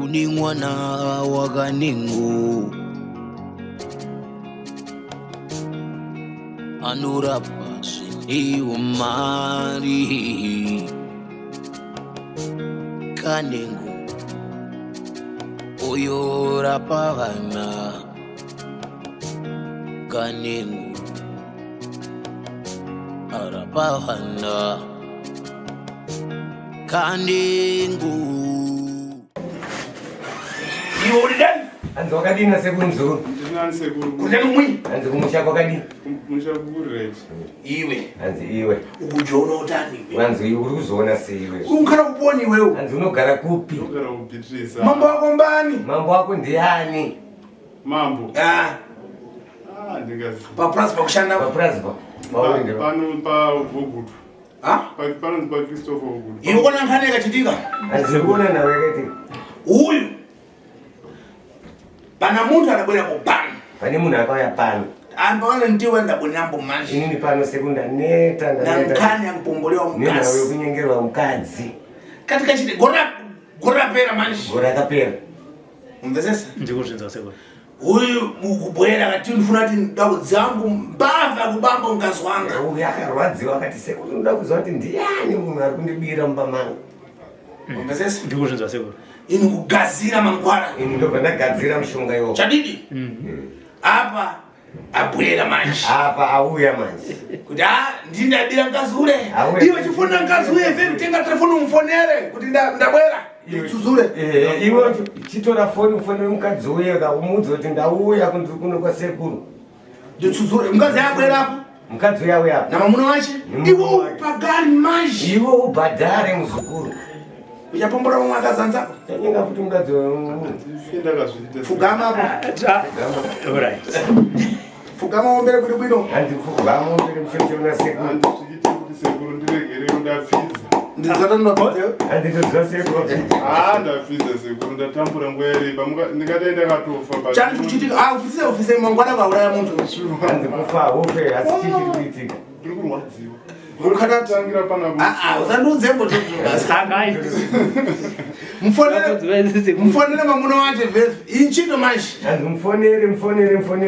uni mwana wakaningu anorapa sindiumari kanengu oyorapa vana kanengu arapa vana kanengu. Anzi wakadini sekunzu. Ndinani sekuru. Kutani mwi. Anzi kumushako wakadini. Mushakureti. Iwe. Anzi iwe. Ukujona utani iwe. Anzi iwe urikuzona seiwe. Unkara kuponi wewe. Anzi unogara kupi? Unogara kubitrisa. Mambo yako mbani? Mambo yako ndiani? Mambo. Ndingazi. Pa Prosper kushanda. Pa Prosper. Pano pa Vogutu. Pano pa Christopher Vogutu. Iwe kona nkhani kachitika? Anzi kuona na weketi. Uyu. Pana muntu anabwera kupano. Pani munhu akauya pano. Ambaona ndiwe ndabonyambo manje. Inini pano sekunda neta na nkani angipombolewa mkazi. Nina wewe kunyengerwa mkazi. Katika chiti gora pera manje. Gora kapera. Umvezesa? Ndikuzvinza sekunda. Uyu mukubwera kati ndifuna kuti ndau dzangu mbava kubamba mkazi wanga. Uyu akarwadziwa akati sekunda ndoda kuziva kuti ndiani munhu ari kundibira mumba mangu. Umvezesa? Ndikuzvinza sekunda. Ini kugadzira mangwara. Ini ndobva ndagadzira mushonga iwowo. Chadidi? Apa abwera manje. Apa auya manje. Kuti ndindabira mkazi ule. Iwe chifuna mkazi ule vhe kutenga telefoni umfonere kuti ndabwera. Tuzule. Iwe chitora foni ufonere mukadzi uye kaumudza kuti ndauya kuno kwa sekuru. Ndituzule. Mkazi abwera apo. Mukadzi uya uya apo. Na mamuna wache? Iwe upagari manje. Iwe ubhadhare muzukuru. Uchapombora mwa akazanza. Tanyinga futi mukadzi Fenda kazvita. Fugama apo. Alright. Fugama ombere kuti bwino. Andi fugama ombere mshonje na sekuru. Andi chikiti kuti sekuru ndiregere ndapfiza. Ndizata ndapfiza. Andi todzwa sekuru. Ndapfiza sekuru ndatambura nguwa yareba. Ndikataenda katofa pa. Chani kuchitika ofise mangwana kauraya muntu. Andi kufa ufe asi chichitika. Ndikurwadziwa. Ukadatangira pana uzanduzembo Sangai. Mfonere mamuna wache vesi. Inchito manje. Andi mfonere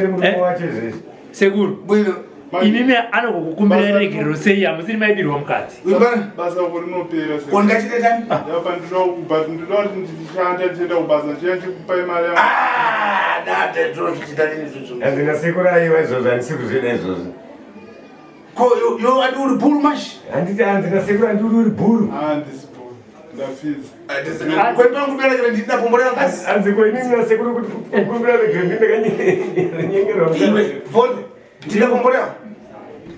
murume wache vesi. Sekuru. Bwino. Inini anokukumbira regero sei amusiri maidirwa mukati. Basa kurinopera sekuru. Kongachite tani? Yapa ndinoda kuti ndichishanda ndichienda kubasa ndichikupa mari yangu. Date tochichita nini zvizvo. Andi na sekuru aiwa izvozvo handisi kuzvida izvozvo. Ko yo adi uri bhuru mashi. Handiti hanzi na sekuru andi uri bhuru. Handisi bhuru. Ndafiza. Kwepangu berekere ndida pomborera ngazi. Hanzi ko inini na sekuru kuti kumbira regero ndindakanyengerwa. Iwe vote. Ndida pomborera.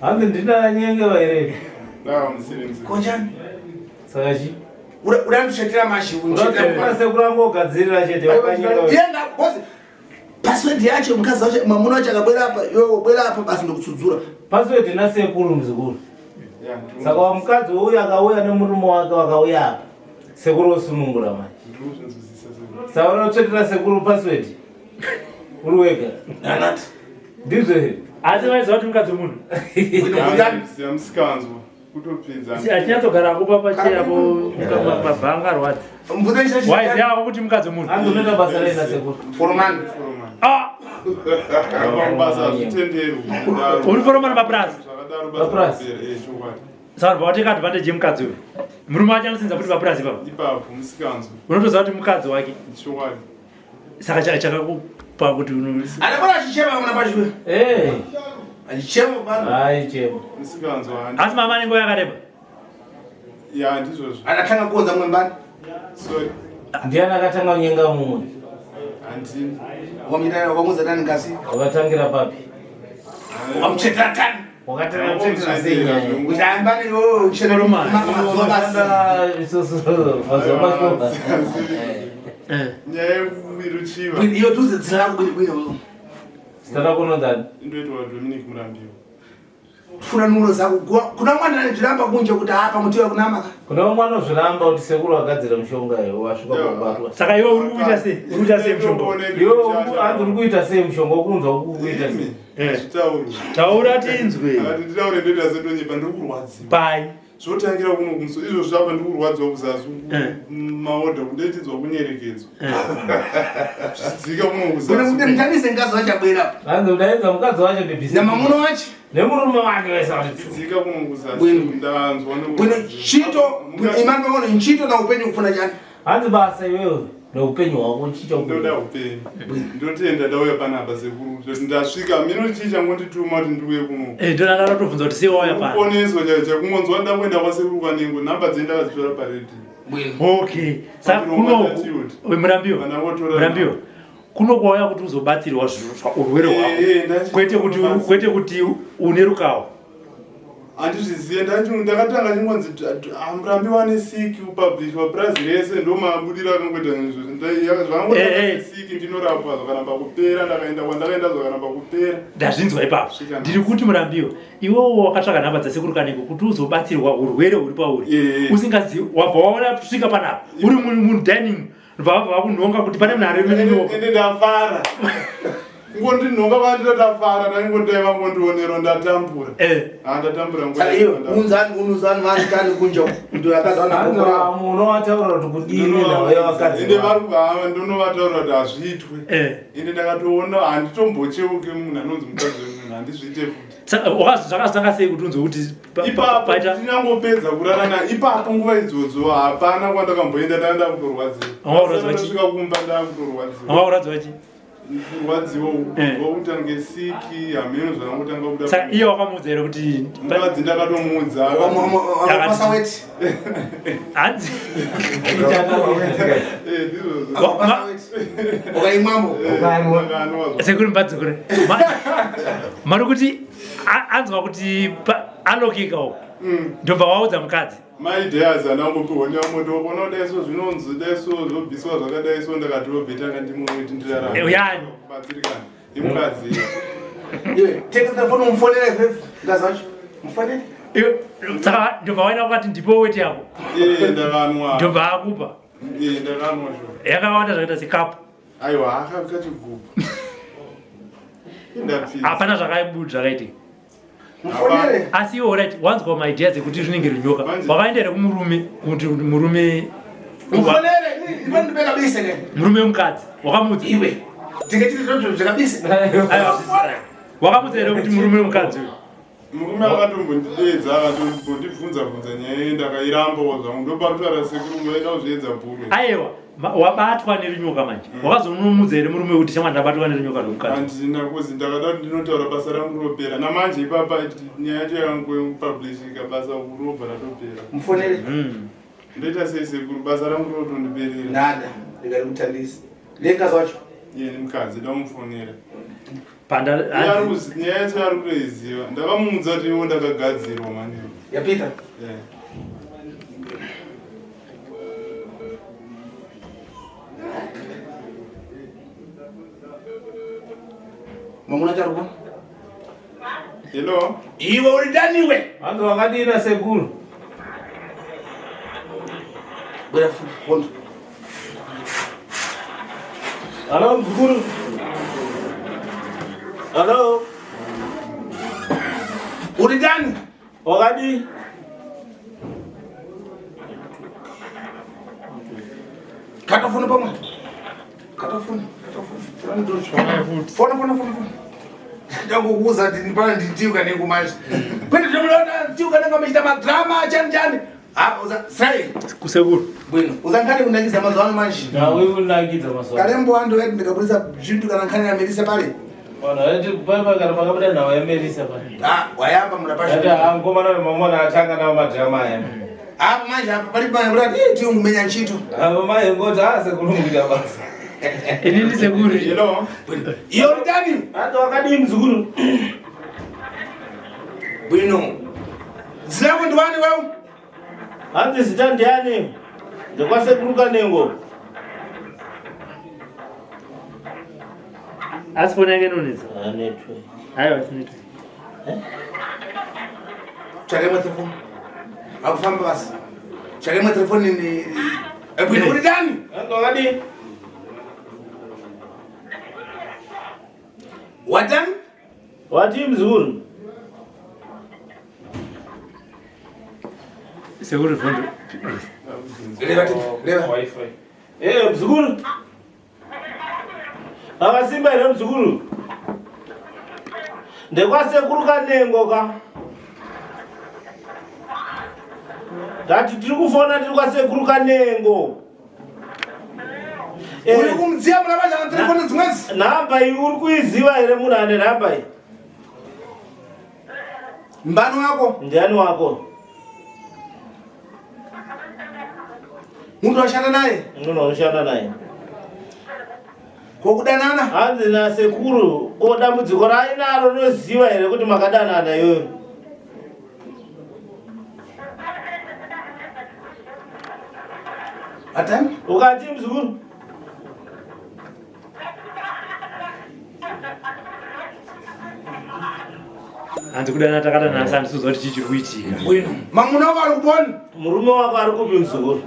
Hanzi ndindanyengerwa here. Ndawa musevenzi. Konjani? Saka chi? Urandishetera mashi unchita sekuru angu ogadzirira chete wakanyika. Yenga bosi. Password yacho mkazi wacho mamuna wacho akabwera apa yo bwera apa basi ndokutsudzura. Password na sekuru mzukuru. Saka wa mukadzi uya akauya nemurume wake wakauya apa. Sekuru osunungura manje. Saka unotsvetera sekuru password. Uri wega. Anati. Ndizvo here. Asi vaiziva kuti mukadzi munhu. Siyamusikanzwa. Kutopedza. Achinyatsogara kupa pachiyapo mabhanga arwadzi. Waiziva kuti mukadzi munhu. Andonoita basa rei na sekuru. Foromani. Basa zvitendero. Uri foromani paprasi. Paprasi. Saka vaoteka advantage yemukadzi uyu. Murume wacho anosinza kuti paprasi ipapo. Ipapo musikanzwa. Unotoziva kuti mukadzi wake. Chokwadi. Saka chakakupa kuti Anabona achichema kuna pashiwe. Achichema bana. Hai chema. Musikanzwa. Asi mama anenge yakareba. Ya ndizvozvo. Anatanga kuonza mwembani. Sorry. Ndiani akatanga kunyenga mumwe? Andini. Wamuza nani ngasi? Wakatangira papi? Wamuchetera tani? Wakatanga kuchetera sei nyaya? Uchayambani yo uchetera romani. Wakatanga isusu mazoma. Nyaya yekumiruchiva. Iyo tuze dzangu bwino. Sitara kunonzani? Ndoitwa Dominic Murambiwa. Funa nulo zako. Kuna mwana anajiramba kunje kuti apa mutiwa kunamaka. Kuna mwana ozviramba kuti sekuru akadzira mushonga iwo wasvika kubatwa. Saka iwe uri kuita sei? Uri kuita sei mushonga? Iwe hanzi uri kuita sei mushonga ukunzwa kuita sei? Chitauro. Taura tinzwe. Akati nditaure ndoita setonyepa ndiri kurwadziwa. Pai. zvotangira kuno kumso izvo zvapa ndikurwadzwa kuzasi maodha kundetidzwa kunyerekedzwa zvidzika kuno kuzasi kuti mutandise ngazi vachabwera hanzi udaedza mukadzi wacho ndibvisa namamuno wacho nemurume wake wese zvidzika kuno kuzasi ndanzwa bwino chito imani pamano nchito na upenyu kufuna chani hanzi basa iwewe neupenyu hwako nchicha ndoda upenyu ndotenda ndauya panapa sekuru kuti ndasvika mino chii changondituma kuti ndiuye kuno ndonanga notobvunza kuti sewauya pana kuponeswa chakumonzwa ndakuenda kwasekuru kwanengo nhamba dzendakazitora paredhi okay saka kunoku murambiwa kuno kwauya kuti uzobatsirwa urwere hwako kwete kuti une rukawo handizvizive ndakatanga chingonzi murambi wane siki upublishwa prazi rese ndomabudira akangoita zvangotaasiki ndinorapwa zvakaramba kupera ndakaenda kwandakaenda zvakaramba kupera ndazvinzwa ipapo ndiri kuti murambiwa iwewo wakatsvaka nhamba dzasekuru kaneko kuti uzobatsirwa urwere huri pauri usingazivi wabva waona kusvika panapa uri mudining vabva vakunhonga kuti pane munhare ende ndafara ngondinhonga vanditotafara ndaingodai vangondionero ndatambura ndatambura unuzani vanikani kunja unovataura kuti kudini nawe vakadzi ende varikuhava ndonovataura kuti hazviitwe ende ndakatoona handitombocheuke munhu anonzi mukadzi wemunhu handizviite futi zvakazanga sei kuti unzwe kuti ipapo tinangopedza kurarana ipapo nguva idzodzo hapana kwandakamboenda ndaenda kutorwadziwa kumba ndakutorwadziwa wauradziwa chi kurwadziwa wakutange siki hameno zvanangotanga kuda saka iye wakamuudza here kuti mukadzi ndakatomuudza hanzi sekuri mbadzikure mari kuti anzwa kuti alokika uko ndobva waudza mukadzi maidheas anangopiwa nyamotokona daiso zvinonzi daiso zvobviswa zvakadaiso ndakatobvetanga ndimoweti ndirarayani batsirikana imukadzi tekatafona umufonera ifefu ngazi wacho mufanire saka ndobva waenda kwati ndipo weti yako ndakanwa ndobva akupa ndakanwa sho yakawanda zvakaita sekapu aiwa akavika chigubhu hapana zvakaitika asi iwo right wanzwa maidea dzekuti zvinenge runyoka wakaenda here kumurume kuti murume murume wemukadzi wakamudza iwe wakamudza here kuti murume wemukadzi murume akatombondidedza akatombondibvunza nyaya ndakairamba zvangu ndopatotaura sekuru vaida kuzviedza bhume aiwa wabatwa nerunyoka manje wakazonomudza here murume kuti chama ndabatwa nerunyoka rwemukadzi handina kuzi ndakada kuti ndinotaura basa rangu ropera namanje ipapa nyaya yacho yakangopublishika basa robva ratopera mufonere ndoita sei sekuru basa rangu rotondiperera nada ndikati kutandisa lengazi wacho iye nimukadzi ndamufonera nyaya yacho yari kutoiziva ndakamuudza kuti iwo ndakagadzirwa maneo yapita mamuna charuko hello iwe uri daniwe hanzi wakadina sekuru bwera fondo halo mzukuru halo uri dani wakadi katafona pamwe katafona fona ndakukuza kuti ndipana nditiuka nekumanje kwete tomulona tiuka nengamachita madrama chani sai kusekuru bwino uzankhani kunakidza mazuva ano manje nawe kunakidza mazuva kalembo ando eti ndikabudisa zvintu kana nkhani yamerisa pale kana pakabuda nawo yamerisa pale wayamba munapasha angomana wemamona atanga nawo madrama aya apo manje apa pali pano kuti tiungumenya ntchito apo maye ngoti sekulumukira basa inini sekuru hello iyo ndani hanzi wakadi mzukuru bwino zilako ndiwani wewe hanzi zita ndiani ndikwasekuru kanengo asi foni yake inonetsa network aiwa sinetwork tsvake telefoni akufamba basi tsvake telefoni ni bwino uri ndani hanzi wakadi watani wati mzukuru Seguro fundo. Leva wifi. Mzukuru. Akasimba ere mzukuru. Ndekwasekuru Kanengo ka. Ngati tiri kufona tiri kwasekuru Kanengo. Uri kumdziya muna vacha na telefoni dzimwezi? Namba iyi uri kuiziva ere munhu ane namba iyi? Mbani wako? Ndiani wako? Munhu washanda naye? Munhu washanda naye. Kokudanana? Hanzi nasekuru ko dambudziko rainaro rinoziva ere kuti makadanana iyoyo? Atani? Ukati mzukuru? Hanzi kudana takadana asandi suzoti chichiri kuitika. Bwino. Mamuna wako ari kuponi? Murume wako ari kupi mzukuru?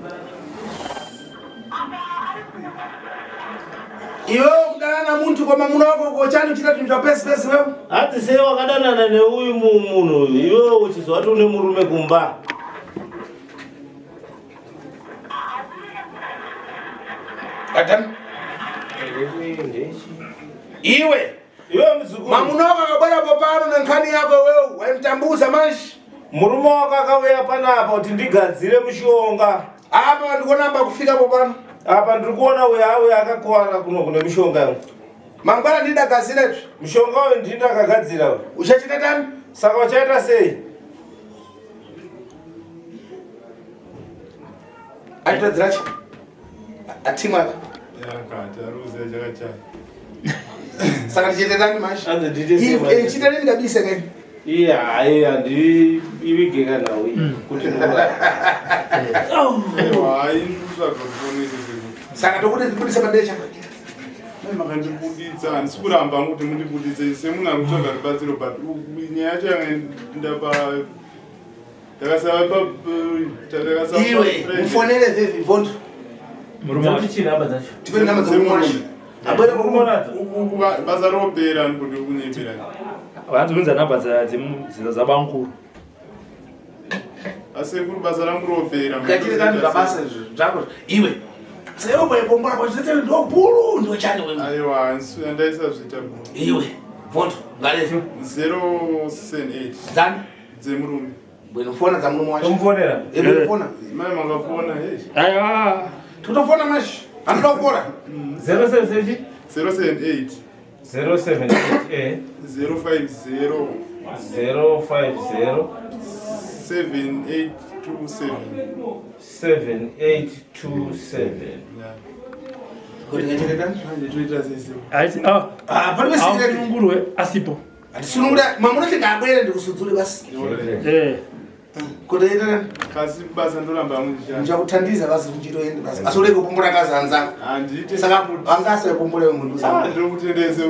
Iwe kudanana muntu kwa mamuna wako kochani uchita tuntu twa pesi wewe? Hanzi sei wakadanana neuyu munhu uyu iwe uchizoti une murume kumba? Atani? Iwe mzukuru. mamuna wako akabwera popano na nkhani yako wewe waimutambuza mashi? Murume wako akauya panapa kuti ndigadzire mushonga. Apa ndikonamba kufika popano. Apa ndiri kuona uya akakwara kuno kune mishonga yangu. Mangwana ndidagadziretu. Mishonga uyu ndindakagadzira uyu. Uchachita tani? Saka uchaita sei? Atadzirachi. Atimaka. Aruze chakachai. Saka ndichita tani mashi? Anze ndite sei. Iwe chita nini kabisa ngani? Iya ivigeka nawe kuti saka tokuti ndibudisa madecha makandibuditsa handisi kuramba kuti mundibuditse semunhu ari kutsvaga rubatsiro but nyaya yacho iwe mufonere vhevhi vondo tipe namba dzomwashi basa ropera ndikuti kunyepera Hanzi kunza namba dzabankuru. asekuru basa rangu ropera ngachite tani zvabasa zvako iwe seo mwepombora kwachitete ndo bhuru ndo chani wewe aiwa handisi andaisa zvita iwe vondo ngalezi 078 dzani dzemurume bwino fona dza murume wacho tomfonera fona mai makafona Aiwa. tutofona mashi anoda kupora 078 078 078 050 050 7827 kuti ngachite tani toita sese Hanzi palibe sikireti ngurwe asipo. ndisunungura mamuna tikabwere ndikusudzule basi kuti ita tani kasi basa ndoramba muchishanda ndichakuthandiza basi kuchitoende basi asole kupombora kazanza handiti saka angase kupombora munhu ndokutendeze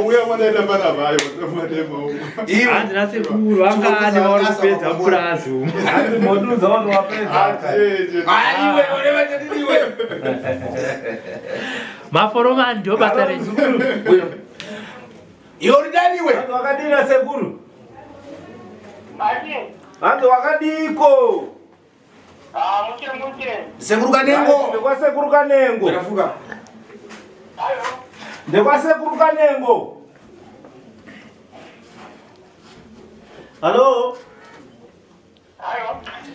uya mwadaita pana vayo mademo iwe Hanzi nasekuru angani wakupedza purazu. Hanzi moduza watu wapedza. iwe oleva tati iwe Maforoma ndio basa renyu. iwe uridani iwe Hanzi wakadira sekuru. Hanzi wakadiko. sekuru Kanengo Ndekwasekuru Kanengo. ndafuka Ndekwasekuru Kanengo. Halo?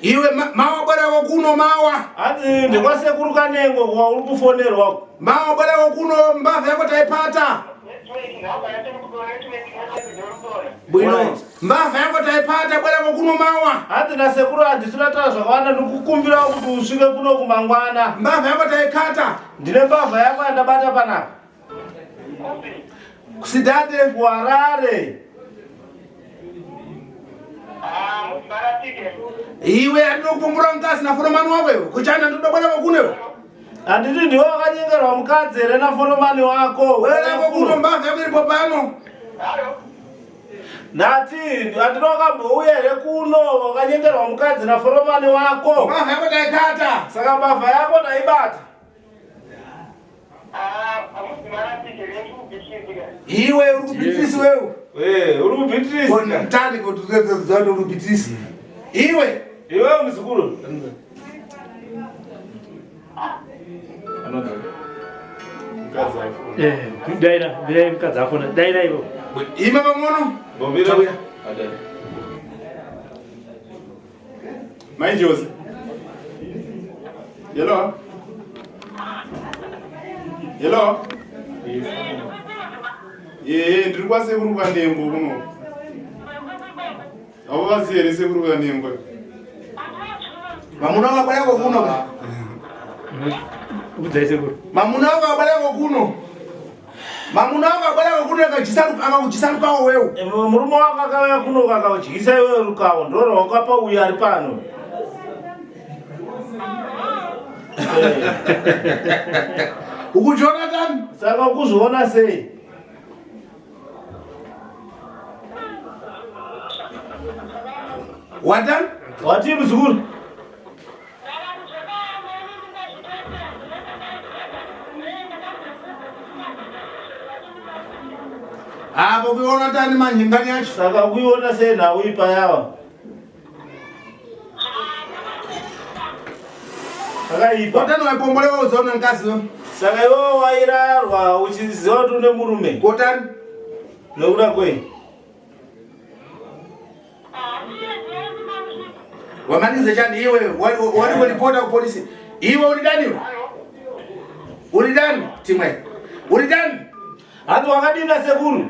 iwe mawa bwana wakuno mawa Hanzi ndekwasekuru Kanengo kwa uri kufonerwa. mawa bwana wakuno mbavha yako taipata bwino mbavha yako taipata bwana wakuno mawa Hanzi nasekuru handisina taa zvakawanda ndikukumbira kuti usvike kuno kumangwana. mbavha yako taikata Ndine mbavha yako yandabata panapa. kusidate Kuharare. iwe andinokupombora mkazi na foromani wakoyo kuchana ndoda bwana wakuneyo Handiti ndiwe wakanyengerwa mukadzi here naforomani wako. bwana wakuno mbavha yako iripo pano Nati handina wakambouya here kuno wakanyengerwa mukadzi naforomani wako. mbavha yako taikata Saka mbavha yako taibata. iwe uri kupitisi wewe Uri kubhitirisa. mtani kuti urubitisi iwe Iwe mzukuru. Daira, vile mkazi afuna. Daira hiyo. Ima mamono. Bombira. My Jose. Hello. Hello. Ndiri kwasekuru kanembo kuno. Avo vaziere sekuru kanembo. Mamuna wakabala kuno. Udai sekuru. Mamuna wakabala kuno. Mamuna wakabala kuno akakuchisaruka wewe. Murume wako akauya kuno kakauchisa iwe rukawo ndoro wakapa uya ari pano. Uku Jonathan Saka kuzviona sei? Watan? Wati mzukuru? Hapo kuona tani manjingani yacho. Saka kuiona sei na uipa yawa? Saka ipa. Watan wapombolewa uzaona nkasi yo. Saka iwo wairarwa uchiziva kuti une murume. Watan? Nekuda kwei? Wamalize chani iwe wali kulipota ku polisi. Iwe ulidani? Ulidani? Timwe. Ulidani? Hatu wakadina sekuru?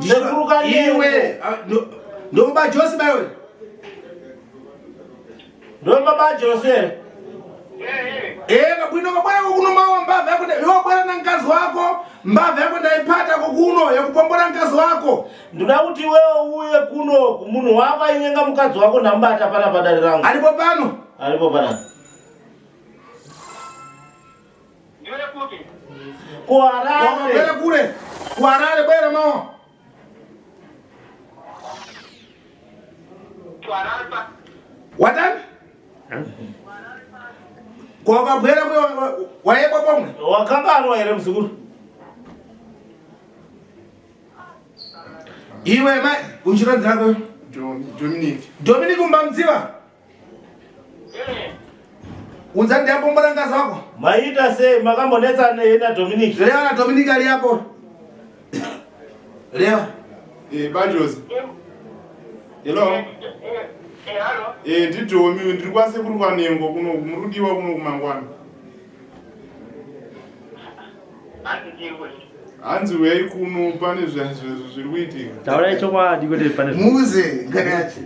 Sekuru kani iwe ndo baba Jose bayo. Ndo baba Jose. Kabwino kabwana kuno mawa mbava yako yo bwana na nkazi wako mbava yako ndaipata kuno ya kupombola nkazi wako. Nduda kuti wewe uye kuno kumunhu wako ainyenga mukadzi wako ndambata pana padari rangu. Alipo pano? Alipo pana. Kuharare. Bwera kule. Kuharare bwera mawa. Watan? Kwa kabwera mwe waekwa pomwe. Wakanganwa ere mzukuru. Iwe mai unchiranzi lako. Dominic mbamziwa. Unzandi hapo mbona ngazi wako? Maita se makambonetsa na Dominic. Leo na Dominic ali hapo. Leo. Bajos. Hello. Ndidomi ndiri kwasekuru kanembo kuno murudiwa kuno kumangwana. Hanzi wei kuno pane zviri kuitika. Taura chokwadi kuti pane muze ngani yachi.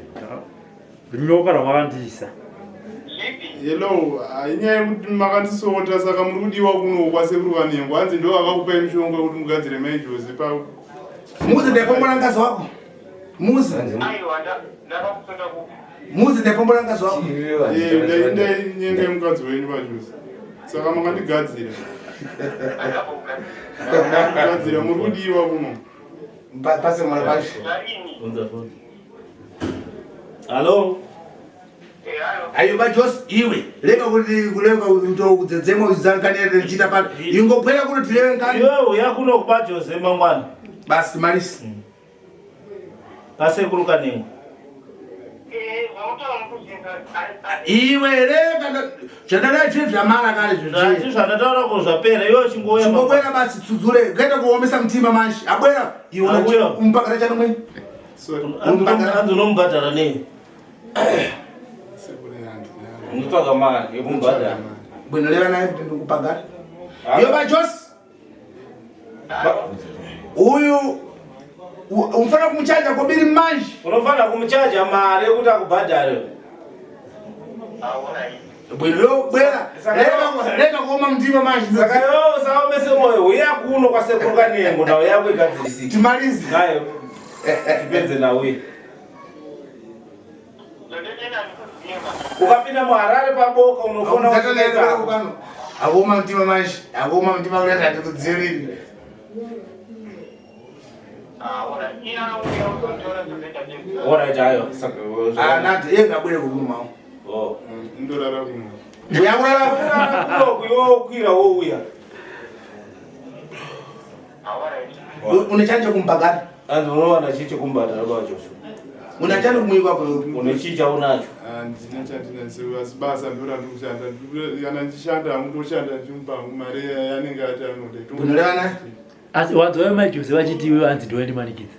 Ndinyoka ramawandisa. Hello, inyaya yekuti makandisota saka murudiwa kuno kwasekuru kanembo. Hanzi ndo akakupai mushonga kuti mugadzire mai Jose pa. Muze ndepombola ngazi wako. Muze. Muzi ndepombola ngazi wako. Ndai nyenge mukadzi wenyu pajuzi. Saka makandigadzira. Gadzira murudiwa kuno. Pase mwana bashi. Hello. Ayo bajos iwe. Leka kuleka ndo kudzedzemo uzankanere chita pano. Ingopwera kuti tilewe nkani. Iwe yakuno kubajose mangwana. Basi malisi. Pase kurukanengo. Iwe leka chandala chifu chamala kale zvichi. Chifu zvanataura ko zvapera iwe chingoya. Chingobwera basi tsudzure kaita kuomesa mtima manshi. Abwera iwe umpakara chano mwe. Anzonomubhadhara nei? Nditsvaga mari yekumubhadhara. Bwino leva naye kuti ndikupagara. Iyo bajos. Uyu unofana kumuchaja kobiri manje. Unofana kumuchaja mari yekuti akubhadhare. Bwino bwera. Leka kuoma mtima manje. Saka yo usaomese moyo uya kuno kwasekuru kanembo nawo yako igadzirisika. Timalizi. Nayo. Tipenze nawe. Ukapinda muHarare paboka unofona kutsaka. Akoma mtima manje. Akoma mtima kuleta ndikudziriri. Alright, ayo. Nati yenga bwere kuguma. Oh. Ndorara kuno. Uyakulala kuno kuyokwira wouya. Une chanje kumpagara. Unowana chiche kumbhadhara kwacho. Unataka kumwika hapo. Unechicha unacho. Ndina chandina sewa sibasa ndora ndikushanda. Yana ndishanda mutoshanda chimpa mari yanenge atanoda. Bunolana? Asi wanzo wewe majuzi wachitiwe anzi ndoendi manikidza.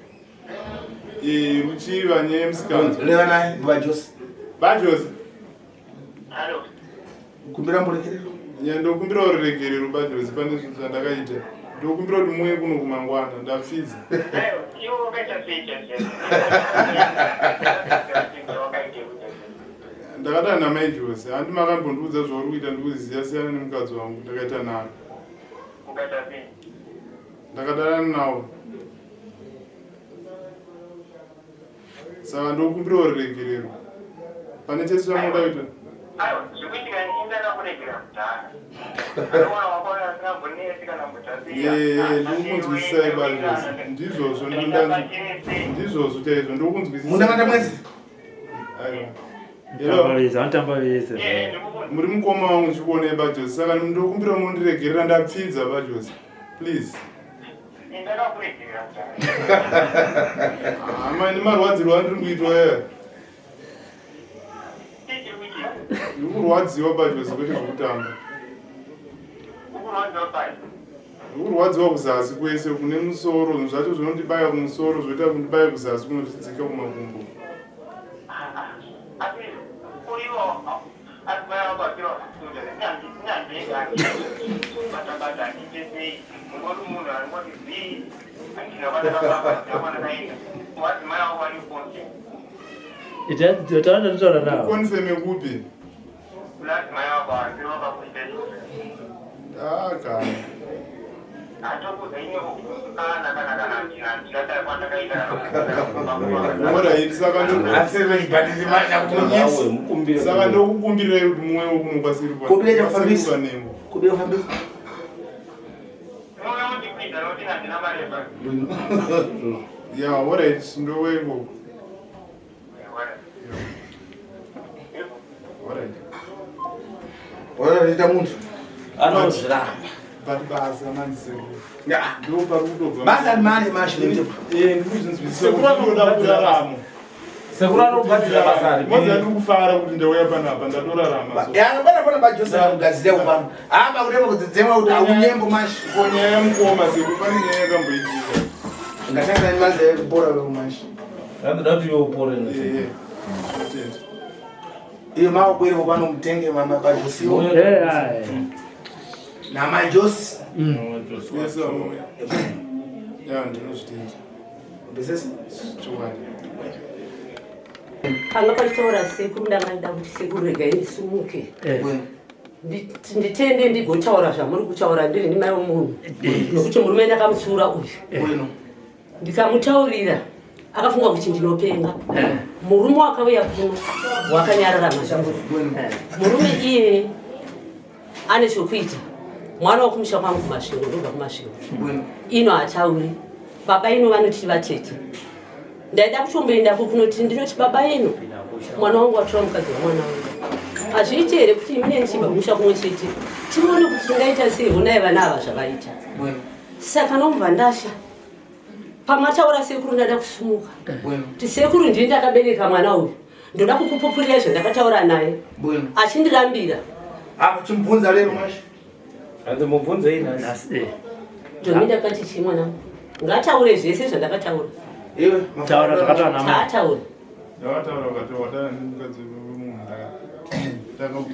Uchiva nyemskanzo. Lewa naye Bajos. Bajos. Hello. Kumbira mbolekerero. Nyando kumbira uregerero Bajos pane zvinhu zvandakaita. Ndokumbira kuti mumwe kuno kumangwana ndapfidza. Ayo, iwo kaita feature. Ndakadana namai Jose, handi makambondiudza zvauri kuita ndikuziya siyana nemukadzi wangu ndakaita nawo. Ukaita sei? Ndakadana nawo. Saka ndokumbira uregerero. Pane chese chamunoda kuita. Ayo, zvikuitika ndakakuregera kudhara. Anoona wakona ndakambonesi kana mutasiya. Ndokunzwisisai Bajos. Ndizvozvo ndizvozvo chaizvo ndokunzwisisai. Mundakanda mwezi. Ayo. Antamba vese. Muri mukoma wangu chikuone Bajos. Saka ndokumbira mundiregerera ndapfidza Bajos. Please. Ndakakuregera kudhara. Amai marwadzirwa andiri kuitwa ere. Ndikurwadziwa Bajos kwete zvokutamba. Ukurwadziwa pai? Ndikurwadziwa kuzasi kwese kune musoro. Zvinhu zvacho zvinondibaya kumusoro zvoita kundibaya kuzasi kunotidzika kumakumbo. Asi uiwo asibaya wabatsira kusuda nyandega batabata nditesei ngoti munhu angoti zii andingavanaavanakaita wadzimaya wani konse Itaenda tutaona nao. Confirm kupi? lazimaya wabatsira wakakuita Kana. atokuza inyo kana ndikata kwandakaita Alright, saka Aseme ibadili mana Mukumbire. saka ndokukumbirirai kuti mumwe wokumukwa Silver. Kumbire chafambisa. Kumbire chafambisa. ndikuita noti handina mareba Yeah, alright, ndoweko. Alright. Wala nita muntu. Anozviramba. But basa mandiseku. Ya. Ndo parikutobva. Basa mani mashi nite. Ndikuzvinzwisisa kuti ndoda kurarama. Sekura nobhatira basari. Moza ndikufara kuti ndauya panapa ndatorarama. Ya bana Bajos mugazile kupano. Amba kurema kudzidzema kuti akunyembo mashi. Nyaya yamukoma seku pane nyaya yakamboitika. Ngatanga ni maze kubora we mashi. Ndoda kuti upore na. Atenda. Iyo mawo kwere kupano mutenge mama Bajos. Na Bajos. Yes, yeah, ndinozvitenda. Business. Chowari. Panga pachitora sekuru ndakanda kuti sekuru rega ndisumuke. Nditende ndigotaura zvamuri kutaura ndiri ndimai womunhu. Nokuti murume ndakamutsura uyu. Ndikamutaurira akafunga kuti ndinopenga. Murume wakauya kuno wakanyarara mazvamuri. Murume iye ane chokuita. Mwana wokumusha kwangu kumasvingo ndobva kumasvingo. Ino hatauri. Baba ino vanoti vatete. Ndaida kutomboenda kunoti ndinoti baba ino mwana wangu watora mukadzi wamwana wangu. Azviiti here kuti imi nechibva kumusha kumwe chete tione kuti tingaita sei honai vana ava zvavaita. Saka nomubva ndasha pamataura sekuru ndada kusumuka kuti sekuru ndini ndakabereka mwana uyu ndoda kukupupurira zvandakataura naye achindirambira. Apa chimbvunza lero mashi. Hanzi mubvunze inasi. Ndomi ndakati chi mwana ngataure zvese zvandakataura. Iwe Taura takataura nama. Taataura. Ndakataura kuti wadana nemukadzi wemunhu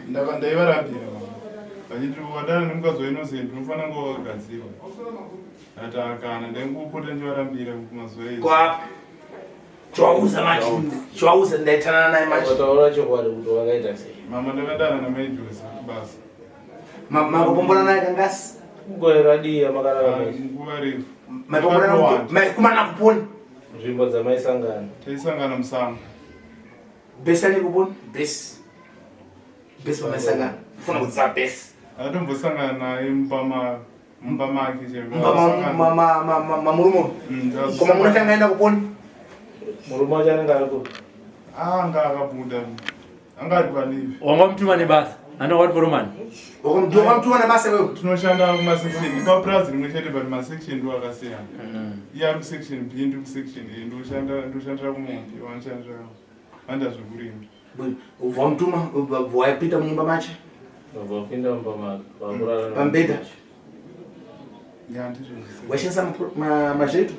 ndaivarambira. Vachiti wadana nemukadzi weinozenti unofanira kunge wakagadziwa. Kana ndaingopota ndivarambira kumazuva edu. Kwa chwauza machi. Chwauza ndaitana naye machi. Wataura chokwadi kuti wakaita sei. Mama ndakadana namai Jose basa. Makupombola naye kangasi. Ngoera diya makarara mai. Nguva refu. Makupombola naye kumana kuponi. Nzvimbo dzamaisangana. Taisangana musango. Besi ani kuponi? Besi. Besi pamaisangana. Funa kutsa besi. Atombosangana naye mumba make chemba. Mamurumo. Koma munatanga enda kuponi? Murume wacho anenge ari kupi? Anga akabuda. Anga ari palivi. Wanga mutuma nebasa. Ano what for man? Ndio mtu ana masa wewe. Tunoshanda kuma section. Kwa prazi rimwe chete but ma section ndo akasiyana. Iya ku section B ndo ku section A ndo kumombe wanshanda. Anda zvokurima. Uva mtuma wapita munyumba mache. Wapinda mumba makurara. Pambeda. Ya ndizvo. Washensa mazvetu.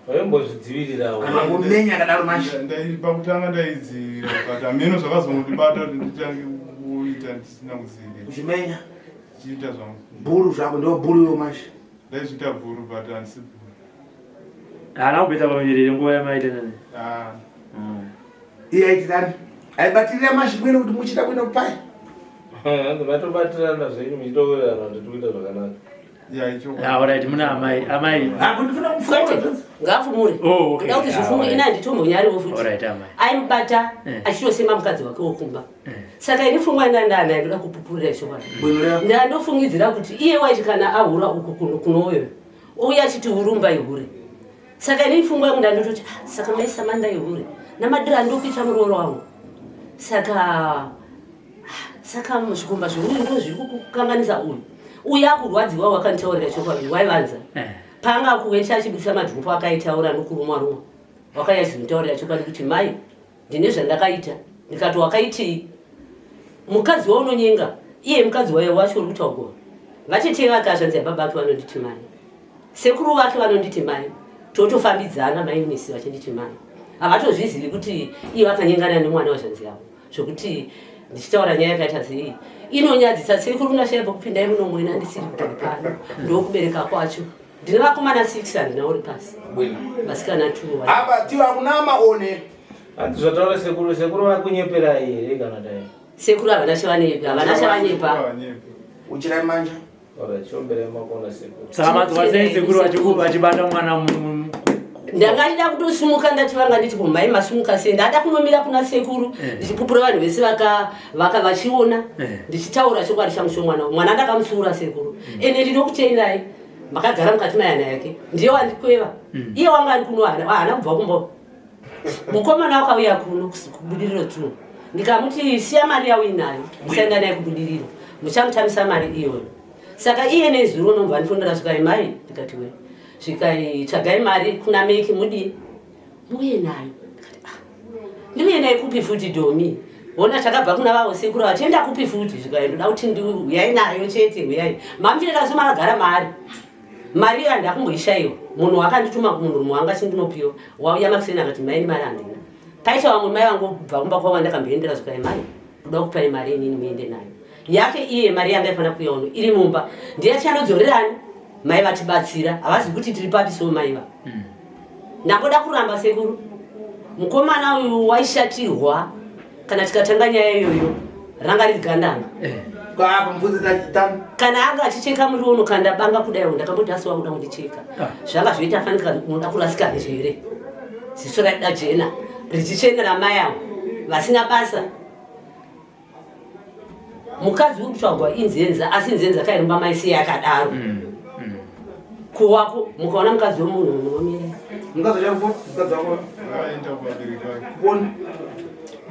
Waimbozvidzivirirawo. Angomenya kadaro mache. Ndaipa kutanga ndaidzira but ameno zvakazongondibata kuti nditange kuita ndisina kuziva. Uchimenya. Chiita zvangu. Buru zvako ndo buru yo mache. Ndaizvita bhuru but handisi bhuru. Kupeta pamvirire nguva yamaita nani? Iye aitirani. Aibatirira mache kwene kuti muchida kwenda kupai. Matobatirana zvenyu muchitowerana kuti tikuita zvakanaka. Alright, muna amai. Kundifuna kufuata. Ngafumure. Okay. Ndauti zvifumo ina nditombo nyari wofuti. Alright, amai. Aimbata achitosema mukadzi wake wokumba. Saka ini fungwa ndandana ndoda kupupurira shoma. Ndandofungidzira kuti iye waiti kana ahura uku kunoyo. Uya achiti urumba ihure. Saka ini fungwa yangu ndandototi saka maisa manda ihure. Namadira ndokuita muroro wangu. Saka muzvikomba zviri ndo zviri kukanganisa uyu. Uya kurwadziwa wakantaurira chokwadi waivanza. Panga kuwesha chibisa madhupo akaitaura nokurumwa rumwa. Wakayazvintaurira chokwadi kuti mai ndine zvandakaita. Ndikati wakaiti mukadzi waunonyenga iye mukadzi waye wacho uri kutaugwa. Vachiteva kazvanzi baba vake vanonditi mai. Sekuru vake vanonditi mai. Totofambidzana mai nesi vachinditi mai. Havatozvizivi kuti iye vakanyengana nemwana wazvanzi yavo. Zvokuti ndichitaura nyaya yakaita sei inonyadzisa sekuru nashaiba kupinda imuno mwena ndisiri kutopana ndokubereka kwacho ndine vakomana 6 handina uri pasi vasikana 2 apa tiwa kunama one hati zvataura sekuru vakunyepera here kana dai sekuru havana chavanyepa uchira manja ora chombere makona sekuru saka madzwa sekuru vachibata mwana ndangachida kutosimuka ndati vanga nditi kumai masimuka sei ndada kunomira kuna sekuru ndichipupura vanhu vese vachiona ndichitaura chokwadi changu mwana ndakamusuura sekuru ene ndinokutendai makagara mukati mayana yake ndiye wandikweva iye wanga ari kuno haana kubva kumbo mukomana wakauya kuno kubudiriro tu ndikamuti siya mari yauinayo musaenda naye kubudiriro muchamutamisa mari iyoyo saka iye nezuro nomva ndifondera svikai mai ndikati we svikai tsvagai mari kuna meki mudi muye nayo ndiuye naye kupi futi domi ona takabva kuna vavo sekuru vatienda kupi futi svikai ndoda kuti uyai nayo chete uyai mamuchireka so makagara mari iyo handakumboishayiwa munhu wakandituma kumunhu wanga sindinopiwa wauya makuseni akati maini mari handina paita vamwe mai vangobva kumba kwavo ndakamboendera svikai mai ndoda kupai mari inini muende nayo yake iye mari yanga ifana kuuya uno iri mumba ndiye chandodzorerani mai vatibatsira havazi kuti tiri papi so maiva nakoda kuramba sekuru mukomana uyu waishatirwa kana tikatanga nyaya iyoyo ranga riri gandanga kana anga achicheka muri uno kanda banga kudai ndakamboti asi wakuda kundicheka zvanga zvoita fanika unoda kurasika nezvere ziso raida jena richichenera mai avo vasina basa mukadzi uri kutsvagwa inzenza asi nzenza kairumba mai sei yakadaro kuwako mukaona mukadzi womunhu munomira mukadzi wako aenda kuvabereki vake kuona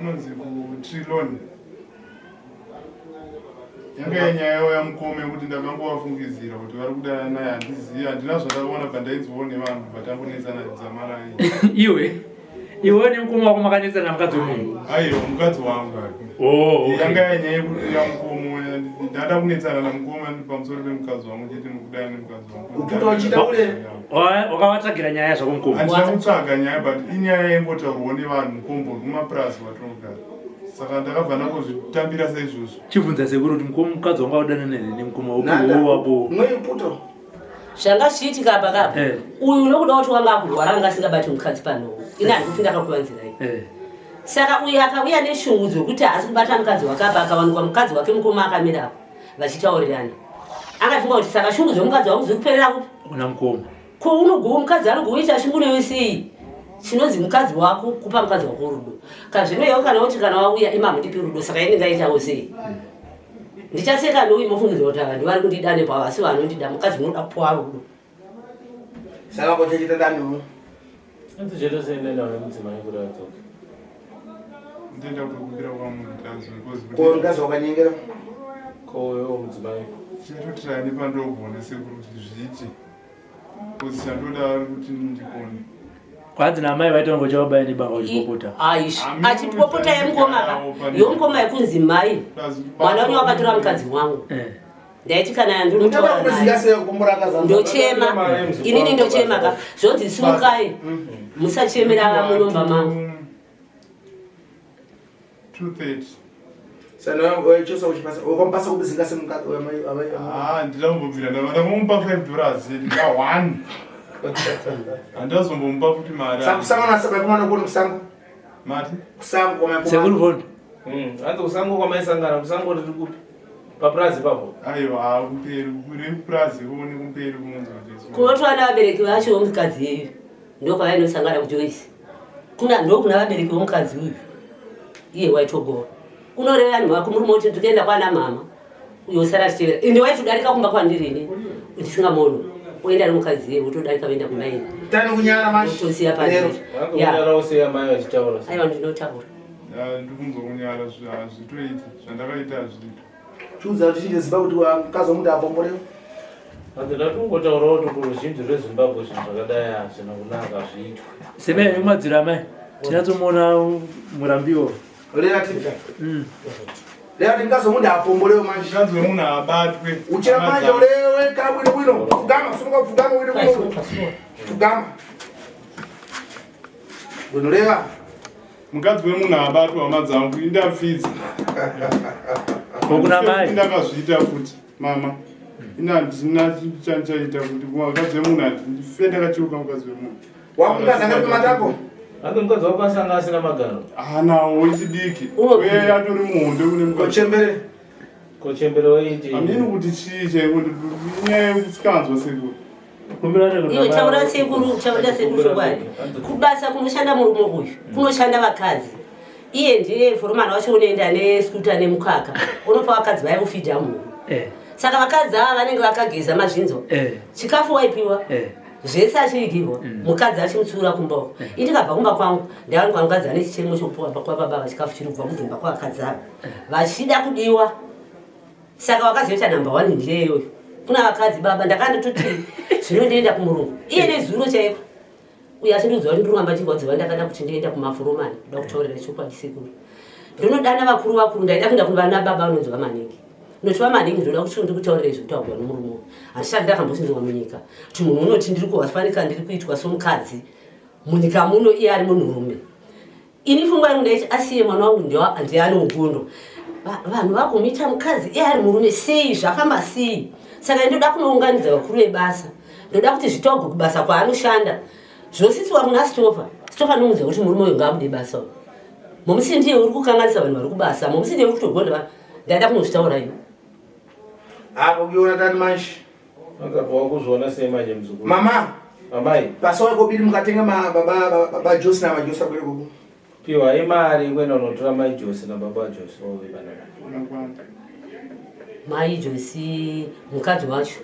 unonzi kutrilon yanga yenyaya yamukome kuti ndakangovafungidzira kuti vari kudana naye handizivi handina zvandakaona pandainzwawo nevanhu vatambonetsana dzamara iwe nemukoma wako makanetsana mukadzi womunhu aiwa mukadzi wangu yanga yenyaya yamukomo ndada kunetsana namukoma pamusoro pemukadzi wangu chete nokudana nemukadzi wangu uputa uchida ule wakavatsvagira nyaya zvako mukoma handina kutsvaga nyaya but inyaya yengotaurwawo nevanhu mukombo kumapurasi watinogara saka ndakabva nakozvitambira saizvozvo chibvunza sekuru kuti mukadzi wanga udana nemukoma wapo mweputo zvanga zvichiitika apa uyu nokuda kuti wanga akurwara anga asingabati mukadzi panowo ine handikupinda akakuvanzirai saka uyu akauya neshungu dzokuti haasi kubata mukadzi wake apa akawanikwa mukadzi wake mukoma akamira apo vachitaurirana angafunga kuti saka shungu dzomukadzi wako ziri kuperera kuti kuna mukoma ko unogowo mukadzi anogoita shungu newe sei chinonzi mukadzi wako kupa mukadzi wako rudo kazvinoyewo kana kuti kana wauya imamu ndipi rudo saka ini ngaitawo sei ndichaseka nouyu mofungidzwa kuti ava ndivari kundida nepavo asi vanondida mukadzi unoda kupuwa rudo saka kochechita daniwo antichetoseenda nawe mudzimai kuti adzoke ndenda kukumbira kwa munikazi Ko ngazi wakanyengera. Ko yo mudzimai. Chirotira nepandogona sekuru kuti zviite. Kuti chandoda kuti ndikone. Kwanzi namai vaita ngochaobaya nebanga uchipopota. Aish, achipopota yemukoma. Yomukoma yekunzi mai. Mwana wangu wakatora mukadzi wangu. Ndaiti kana ndinotora naye. Ndochema. Inini ndochema ka. Zvonzi simukai. Musachemera munomba mangu. 230. Sana wewe chosa uchipasa. Ukompasa kubizinga semukati amai. Ndinambobvira ndamumupa $5 ndika 1. Andazombomupa kuti mari. Sakusanga na sababu kumana kuno kusango. Mati? Kusango kwa mama. Sekuru vondo. Hata kusango kwa maisangana kusango ndikupi. Paprazi papo. Aiwa kumperi kuri prazi kuone kumperi kumunzi. Kunotwa na vabereki vacho vomukadzi yeyu. Ndoko vainosangana kuJoyce. Ndokuna vabereki vomukadzi uyu. Iye waitogora. Unoreva vanhu vako muri moti tukaenda kwana mama. Uyo sara tichevera. Inde waitodarika kumba kwandirini. Ndisingamono. Uenda nomukadzi yeyu utodarika kuenda kumaini. Tani kunyara mashi. Tosiya padiri. Kunyara usiya mai vachitaura. Aiwa ndinotaura. Ndikungokunyara zvitoiti zvandakaita zvito. Chuza tichite Zimbabwe kuti mkazi womuntu apombolewa. Andida tungotaurawo kuti ruzhinji rweZimbabwe zvinhu zvakadai hazvina kunaka zviitwa. Semene umadzira mai. Tinatomona murambiwo. Relative. Lea mkazi womuntu apombolewa manje. Mkazi wemunhu abatwe. Uchera manje ulewe kabwino bwino. Fugama sunga fugama bwino bwino. Fugama. Bwino leva. Mukadzi wemunhu abatwa madzangu indafidzi. Kokuna mai. Ndakazviita futi mama. Ndina chanchaita kuti mukadzi wemunhu ndife ndakachiuka mukadzi wemunhu. Wakungaza ngapi matako? Ake mukadzi wako asanga asina magaro. Nawo ichidiki. Uye atori muhondo kune mukadzi. Kochembere. Kochembere waiti. Amini kuti chiche kuti nyaya yekutsikanzwa sekuru. Iwe taura sekuru chobwari. Kubasa kunoshanda murume uyu. Kunoshanda vakadzi. Iye ndiye foromana wacho unoenda neskuta nemukaka. Unopa vakadzi vaye kufidha munhu. Saka vakadzi ava vanenge vakageza mazvinzo. Chikafu waipiwa. Zvese achirigirwa. Mukadzi achimutsura kumba. Indikabva kumba kwangu. Ndava kwa mukadzi ane chichemo chokupuwa kwa baba chikafu chiri kubva kudzimba kwavakadzi ava. Vachida kudiwa. Saka wakazoita namba 1 ndiyeyo. Kuna vakadzi baba ndakandototi zvinondienda kumurungu. Iye nezuro chaiko. Uya chindodzwa kuti ndoramba chingwadziwa ndakada kuti ndienda kumafuromani. Ndoda kutaurira chokwadi sekuru. Ndinodana vakuru ndaida kuenda kuvana baba vanonzwa maningi. Ndochwa maningi ndoda kuti ndikutaurira zvekutaurwa nomurume. Handisati ndakambosinzwa munyika. Kuti munhu unoti ndiri kuvafanika ndiri kuitwa somukadzi. Munyika muno iye ari munhurume. Ini pfungwa yangu ndaiti asiye mwana wangu ndiye ane ugondo. Vanhu vakumita mukadzi iye ari murume sei zvafamba sei. Saka ndoda kunounganidza vakuru vebasa. Ndoda kuti zvitaugu kubasa kwaanoshanda. Zvosisiwa kuna Stofa nomuudza kuti murume uyu ngaabude basa. Momusi ndiye uri kukanganisa vanhu vari kubasa. Momusi ndiye uri kutogonda vanhu. Ndaida kunozvitaura ivo. Apo kuona tani manje. Akabva kuzviona sei manje muzukuru. Mama. Mamai. Basa wako bili mukatenga baba Jose na Jose kweli kuku. Piwa imari kwenda unotora mai Jose na baba Jose owe bana. Mai Jose mukadzi wacho.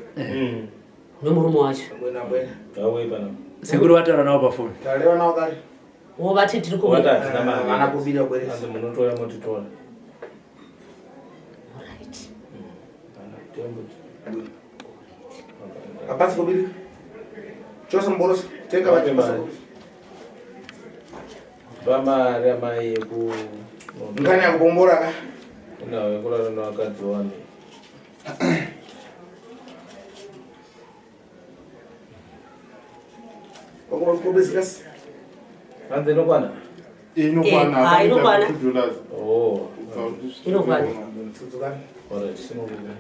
Nomurume wacho. Bwena bwena. Awe bana. Sekuru wataura nawo pafoni. Tarewa nawo kale. Vati tiri kuona. Wata tina mama. Ana kubira kweli. Ande munotora motitora. Alright. Apasi kubiri. Chosa mboros. Tenga watu basa. Bama rama yeku. Ngani ya kubombora ka. Nawe kula ndo wakati wani. Wako kubisikas. Ande no kwana. Inokwana. Inokwana. Oh. Inokwana. Alright, sino bibi.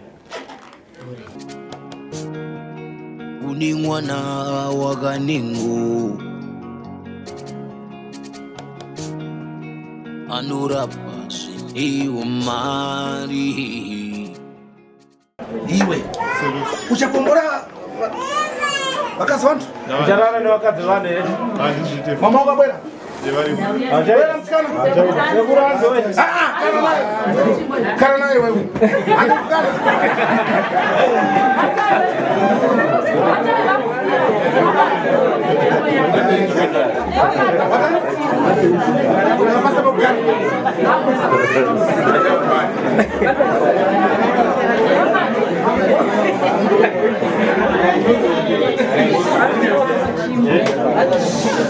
Uni mwana wakaningu anorapa zvindiwo mari. Iwe. Uchapombora vakazi vantu. Ucharara ne wakati wane. Mama wakabwera. Karana wewe.